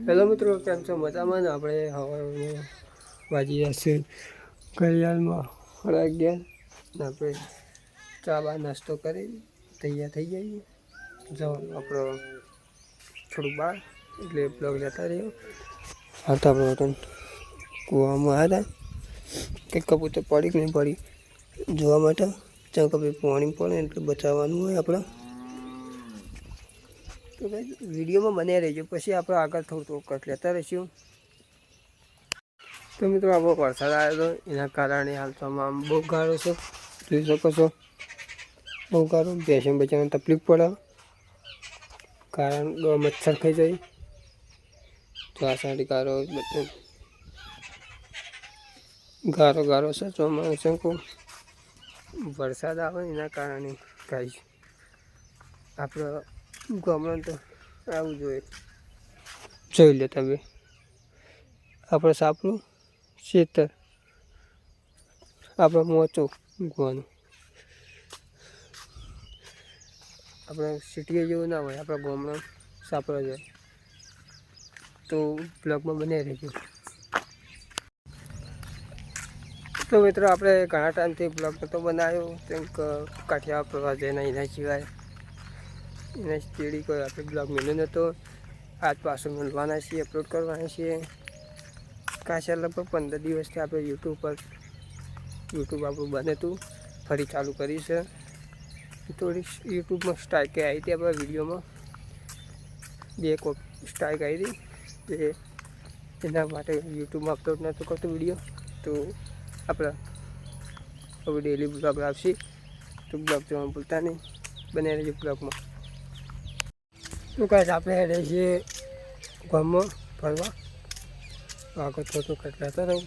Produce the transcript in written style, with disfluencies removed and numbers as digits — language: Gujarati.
હેલો મિત્રો, કેમ છો? મજામાં ને? આપણે હવારમાં વાજી હશે ઘડિયાળમાં 11:30 ને આપણે ચા બા નાસ્તો કરી તૈયાર થઈ જઈએ જવાનું આપણો થોડું બહાર, એટલે બ્લોગ લેતા રહ્યો. હા, તો આપણે વતન કૂવામાં આવ્યા હતા કે કબૂતર પડી કે નહીં પડી જોવા માટે. ત્યાં કभी પાણી પડે એટલે બચાવવાનું હોય આપણે. તો વિડીયોમાં બને રહીજો, પછી આપણે આગળ થોડું કટ લેતા રહીશું. તો મિત્રો, આપણો વરસાદ આવ્યો હતો, એના કારણે હાલ તો આમ બહુ ગાળો છે, જોઈ શકો છો. બહુ ગાળો, બેસન બચાવવાની તકલીફ પડે, કારણ મચ્છર ખાઈ જાય. તો આ સાડી ગારો બધું ગારો ગારો છે ચોમાસું કો વરસાદ આવે એના કારણે કાંઈ આપણે ગામડાં તો આવું જોઈએ. જોઈ લે તમે, આપણે સાપરું ખેતર, આપણે મોચું મૂકવાનું. આપણે સિટીએ જેવું ના હોય, આપણા ગામડા સાપરા જાય. તો બ્લોગમાં બને રહેજો. તો મિત્રો, આપણે ઘણા ટાઈમથી બ્લોગ નહોતો બનાવ્યો, કેમ કે કાઠિયાવાડ પ્રવાસ જઈને એના સિવાય એના સ્ટેડી કોઈ આપણે બ્લોગ મળ્યો નહોતો. આજ પાછું મળવાના છીએ, અપલોડ કરવાના છીએ. કાશા લગભગ 15 દિવસથી આપણે યુટ્યુબ આપણું બને હતું, ફરી ચાલુ કરી છે. થોડી યુટ્યુબમાં સ્ટ્રાઇક આવી હતી, આપણા વિડીયોમાં 2 સ્ટ્રાઇક આવી હતી, એના માટે યુટ્યુબમાં અપલોડ નહોતો કરતો વિડીયો. તો આપણે હવે ડેલી બ્લોગ આવશે, તો બ્લોગ જોવાનું ભૂલતા નહીં, બને રહેજો બ્લોગમાં. તો કાંઈ આપણે રહીએ ગામમાં ફરવા, આગળ થોડું કટ લેતા રહું.